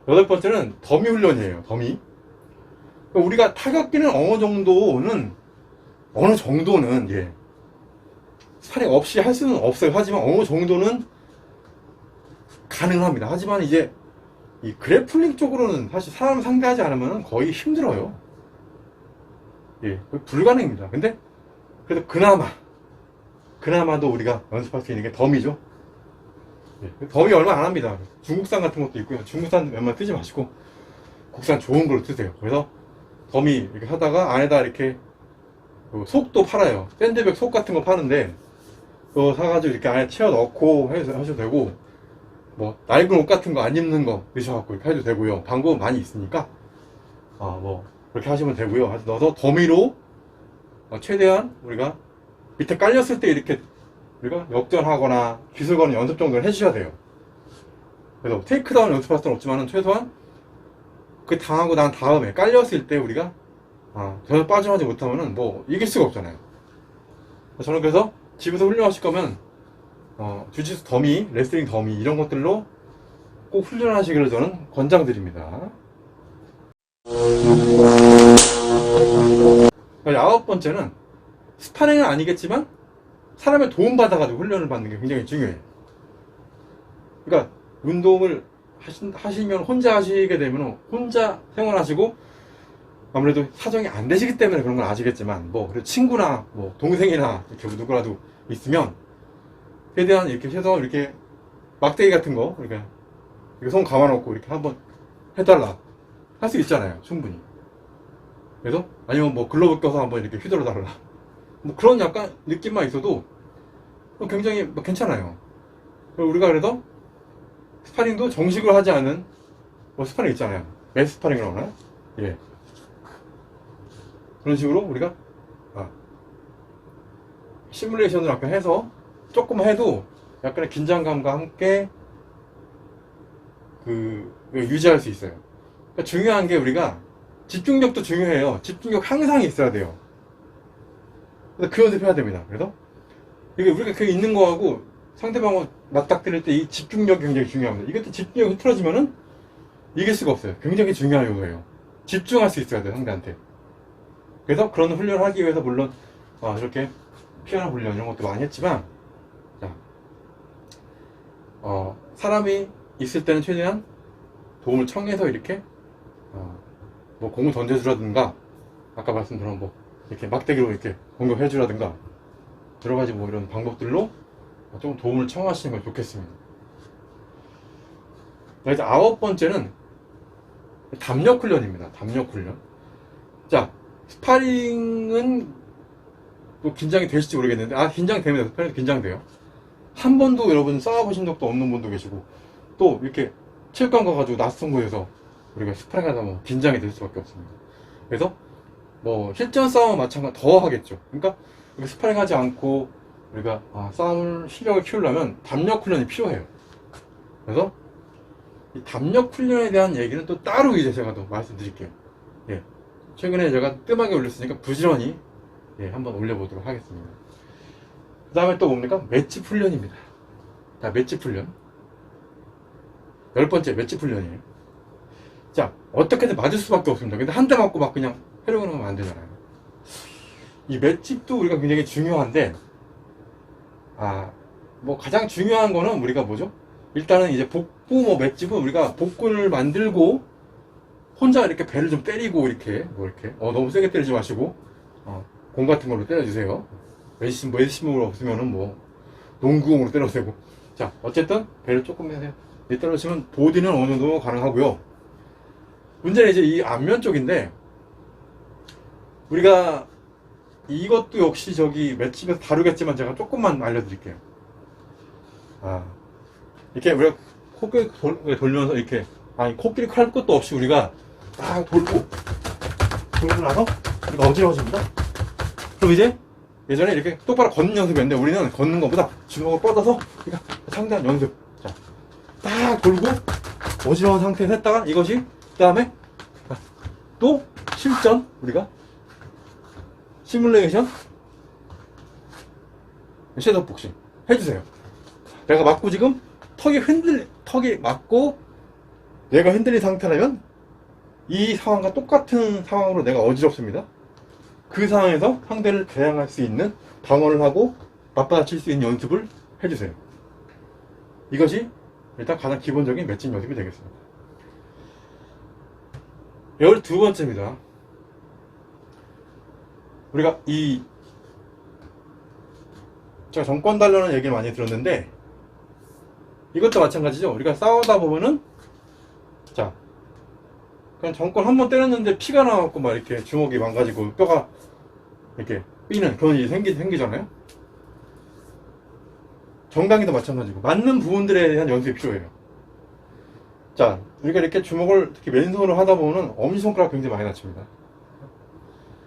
여덟 번째는 더미 훈련이에요. 더미. 그러니까 우리가 타격기는 어느 정도는 예, 스파링 없이 할 수는 없어요. 하지만 어느 정도는 가능합니다. 하지만 이제 이 그래플링 쪽으로는 사실 사람 상대하지 않으면 거의 힘들어요. 예, 불가능입니다. 근데 그래도 그나마도 우리가 연습할 수 있는 게 더미죠. 예, 더미 얼마 안 합니다. 중국산 같은 것도 있고요. 중국산 웬만하면 쓰지 마시고 국산 좋은 걸로 쓰세요. 그래서 더미 이렇게 하다가 안에다 이렇게 속도 팔아요. 샌드백 속 같은 거 파는데 그거 사가지고 이렇게 안에 채워 넣고 하셔도 되고, 뭐 낡은 옷 같은 거 안 입는 거 넣으셔갖고 이렇게 해도 되고요. 방법은 많이 있으니까 뭐 그렇게 하시면 되고요. 넣어서 더미로 최대한 우리가 밑에 깔렸을 때 이렇게 우리가 역전하거나 기술 거는 연습 정도는 해주셔야 돼요. 그래서 테이크다운 연습할 수는 없지만 최소한 그 당하고 난 다음에 깔렸을 때 우리가 전혀 빠져나지 못하면은 뭐 이길 수가 없잖아요. 저는 그래서 집에서 훈련하실 거면 주짓수 더미, 레슬링 더미 이런 것들로 꼭 훈련하시기를 저는 권장드립니다. 아홉 번째는 스파링은 아니겠지만 사람의 도움 받아가지고 훈련을 받는 게 굉장히 중요해요. 그러니까 운동을 하시면 혼자 하시게 되면 혼자 생활하시고 아무래도 사정이 안 되시기 때문에 그런 건 아시겠지만 그래도 친구나 동생이나 이렇게 누구라도 있으면 최대한 이렇게 해서 이렇게 막대기 같은 거 이렇게 손 감아놓고 이렇게 한번 해달라 할 수 있잖아요. 충분히. 그래서 아니면 글러브 껴서 한번 이렇게 휘둘러 달라 그런 약간 느낌만 있어도 굉장히 괜찮아요. 우리가 그래서 스파링도 정식으로 하지 않은 스파링 있잖아요. 매스 스파링이라고 하나요? 예. 그런 식으로 우리가 시뮬레이션을 약간 해서 조금만 해도 약간의 긴장감과 함께 유지할 수 있어요. 그러니까 중요한 게 우리가 집중력도 중요해요. 집중력 항상 있어야 돼요. 그래서 그 연습해야 됩니다. 그래서 이게 우리가 그 있는 거하고 상대방을 맞닥뜨릴 때 이 집중력이 굉장히 중요합니다. 이것도 집중력이 흐트러지면은 이길 수가 없어요. 굉장히 중요한 요소예요. 집중할 수 있어야 돼요, 상대한테. 그래서 그런 훈련을 하기 위해서 물론 이렇게 피아노 훈련 이런 것도 많이 했지만 사람이 있을 때는 최대한 도움을 청해서 이렇게 공을 던져주라든가 아까 말씀드린 이렇게 막대기로 이렇게 공격해주라든가 여러 가지 이런 방법들로 좀 도움을 청하시는 게 좋겠습니다. 이제 아홉 번째는 담력 훈련입니다. 담력 훈련. 자, 스파링은 긴장이 되실지 모르겠는데 긴장됩니다. 스파링도 긴장돼요. 한 번도 여러분 싸워보신 적도 없는 분도 계시고 또 이렇게 체육관 가가지고 낯선 곳에서 우리가 스파링 하다 보면 긴장이 될 수밖에 없습니다. 그래서 실전 싸움은 마찬가지 더 하겠죠. 그러니까 스파링 하지 않고 우리가 싸움 실력을 키우려면 담력 훈련이 필요해요. 그래서 이 담력 훈련에 대한 얘기는 또 따로 이제 제가 또 말씀드릴게요. 예. 최근에 제가 뜸하게 올렸으니까 부지런히 한번 올려보도록 하겠습니다. 그 다음에 또 뭡니까? 맷집 훈련입니다. 자, 맷집 훈련. 10번째 맷집 훈련이에요. 자, 어떻게든 맞을 수밖에 없습니다. 근데 한 대 맞고 막 그냥 해려고 하면 안 되잖아요. 이 맷집도 우리가 굉장히 중요한데, 가장 중요한 거는 우리가 뭐죠? 일단은 이제 복부 맷집은 우리가 복근을 만들고 혼자 이렇게 배를 좀 때리고 이렇게 너무 세게 때리지 마시고 공 같은 걸로 때려주세요. 메디심으로 없으면은 농구공으로 때려도 되고. 자, 어쨌든 배를 조금 때려주시면 보디는 어느 정도 가능하고요. 문제는 이제 이 앞면 쪽인데 우리가 이것도 역시 맷집에서 다루겠지만 제가 조금만 알려드릴게요. 이렇게 우리가 코끼리 돌면서 이렇게 코끼리 칼 것도 없이 우리가 딱 돌고 나서 우리가 어지러워집니다. 그럼 이제 예전에 이렇게 똑바로 걷는 연습이었는데 우리는 걷는 것보다 주먹을 뻗어서 상대한 연습. 자, 딱 돌고 어지러운 상태에서 했다가 이것이 그 다음에 또 실전 우리가 시뮬레이션 섀도우 복싱 해주세요. 내가 맞고 지금 턱이 맞고 내가 흔들린 상태라면 이 상황과 똑같은 상황으로 내가 어지럽습니다. 그 상황에서 상대를 대항할 수 있는 방어를 하고 맞받아칠 수 있는 연습을 해주세요. 이것이 일단 가장 기본적인 맷집 연습이 되겠습니다. 12번째입니다. 우리가 제가 정권 달라는 얘기를 많이 들었는데 이것도 마찬가지죠. 우리가 싸우다 보면은 자 그냥 정권 한 번 때렸는데 피가 나갖고 막 이렇게 주먹이 망가지고 뼈가 이렇게 삐는 그런 일이 생기잖아요. 정강이도 마찬가지고 맞는 부분들에 대한 연습이 필요해요. 자 우리가 이렇게 주먹을 특히 맨손으로 하다 보면 엄지손가락 굉장히 많이 다칩니다.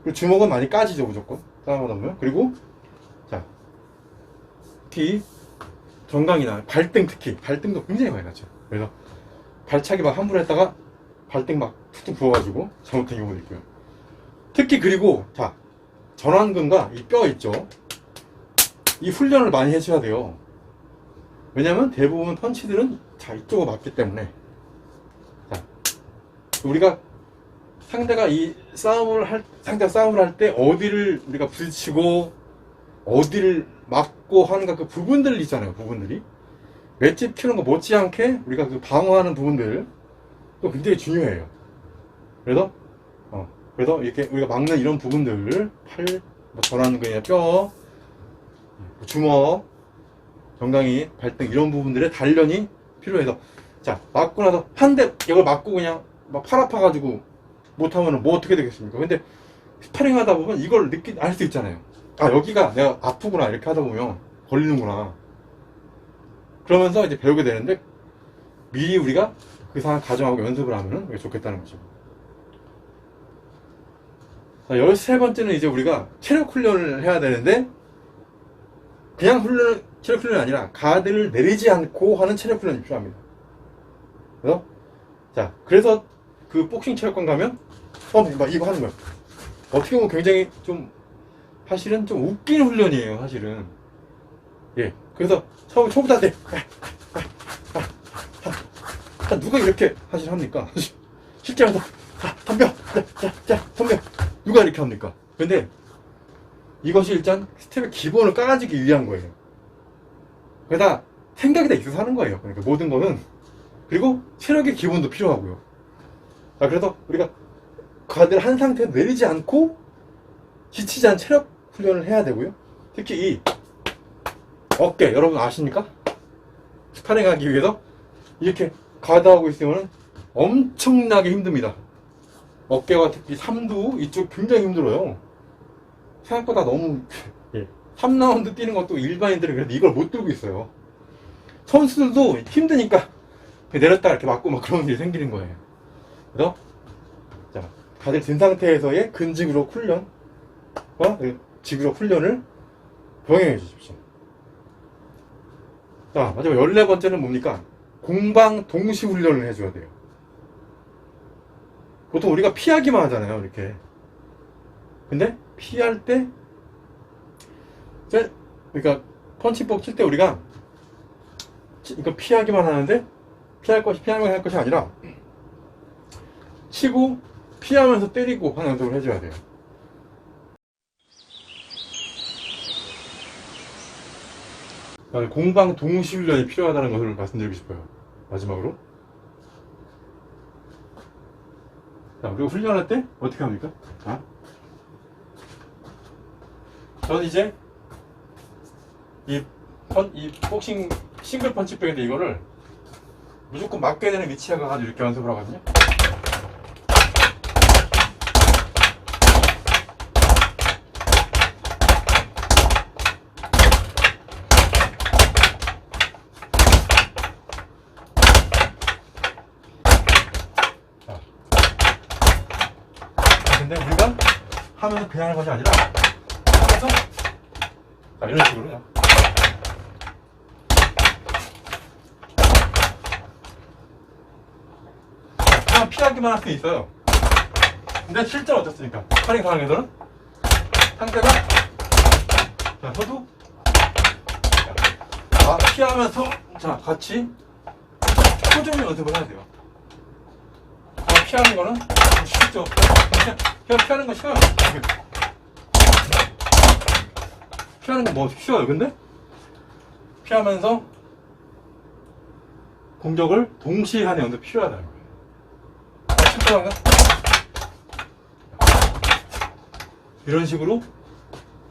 그리고 주먹은 많이 까지죠 무조건 싸우다 보면. 그리고 자 특히 정강이나 발등, 특히 발등도 굉장히 많이 나죠. 그래서 발차기 막 함부로 했다가 발등 막 툭툭 부어가지고 잘못된 경우도 있고요. 특히 그리고 자 전완근과 이 뼈 있죠. 이 훈련을 많이 해줘야 돼요. 왜냐면 대부분 펀치들은 자 이쪽으로 맞기 때문에. 자 우리가 상대가 상대가 싸움을 할 때 어디를 우리가 부딪히고 어디를 맞고 하는가 그 부분들 있잖아요. 부분들이 맷집 키우는 거 못지않게 우리가 그 방어하는 부분들 또 굉장히 중요해요. 그래서 이렇게 우리가 막는 이런 부분들 팔, 전완근이나 뼈, 주먹, 정강이, 발등 이런 부분들의 단련이 필요해서 자 맞고 나서 한 대 이걸 맞고 그냥 막 팔 아파가지고 못하면 뭐 어떻게 되겠습니까? 근데 스파링 하다 보면 이걸 알 수 있잖아요. 아 여기가 내가 아프구나 이렇게 하다 보면 걸리는구나. 그러면서 이제 배우게 되는데 미리 우리가 그 상황 가정하고 연습을 하면 좋겠다는 거죠. 자, 13번째는 이제 우리가 체력 훈련을 해야 되는데 그냥 체력 훈련이 아니라 가드를 내리지 않고 하는 체력 훈련이 필요합니다. 그래서 그 복싱 체육관 가면 막 이거 하는 거예요. 어떻게 보면 굉장히 사실은 좀 웃기는 훈련이에요, 사실은. 예. 그래서 초보자들 누가 이렇게 합니까? 실제로 덤벼! 덤벼! 누가 이렇게 합니까? 근데 이것이 일단 스텝의 기본을 깔아주기 위한 거예요. 그러다 생각이 다 있어서 하는 거예요. 그러니까 모든 거는. 그리고 체력의 기본도 필요하고요. 그래서 우리가 가드를 한 상태에서 내리지 않고 지치지 않은 체력 훈련을 해야 되고요. 특히 이 어깨, 여러분 아십니까? 스파링 하기 위해서 이렇게 가드하고 있으면 엄청나게 힘듭니다. 어깨와 특히 삼두 이쪽 굉장히 힘들어요. 생각보다 너무 3라운드 뛰는 것도 일반인들은 그래도 이걸 못 들고 있어요. 선수들도 힘드니까 내렸다 이렇게 맞고 막 그런 일이 생기는 거예요. 그래서 자 다들 든 상태에서의 근지구력 훈련과 지구력 훈련을 병행해 주십시오. 자 마지막 14번째는 뭡니까? 공방 동시 훈련을 해줘야 돼요. 보통 우리가 피하기만 하잖아요, 이렇게. 근데 피할 때 그러니까 펀치법 칠 때 우리가 이거 피하기만 하는데 피하면 할 것이 아니라 치고 피하면서 때리고 하는 연습을 해줘야 돼요. 공방 동시 훈련이 필요하다는 것을 말씀드리고 싶어요. 마지막으로. 자, 그리고 훈련할 때 어떻게 합니까? 저는 이제 이 복싱 싱글 펀치백인데 이거를 무조건 맞게 되는 위치에 가가지고 이렇게 연습을 하거든요. 근데 우리가 하면 그냥 하는 것이 아니라 하면서 자, 이런 식으로요. 그냥 피하기만 할 수 있어요. 근데 실제로 어떻습니까? 스파링 상황에서는 상대가 자, 서도 자, 피하면서 자, 같이 표정 연습을 해야 돼요. 피하는 거는 쉽죠. 피하는 건 쉬워요. 피하는 건 뭐 쉬워요. 근데 피하면서 공격을 동시에 하는 연습이 필요하다는 거예요. 쉽다는 거? 이런 식으로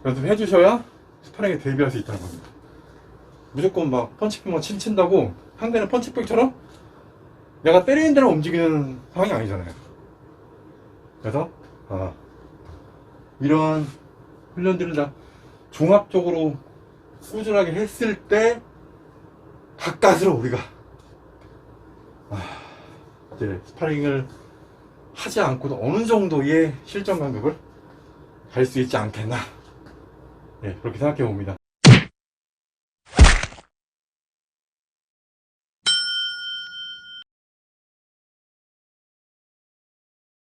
연습해 주셔야 스파링에 대비할 수 있다는 겁니다. 무조건 막 펀치백만 친다고 상대는 펀치백처럼 내가 때리는 대로 움직이는 상황이 아니잖아요. 그래서 이러한 훈련들을 다 종합적으로 꾸준하게 했을 때 가까스로 우리가 이제 스파링을 하지 않고도 어느 정도의 실전 간격을 갈 수 있지 않겠나, 예, 그렇게 생각해 봅니다.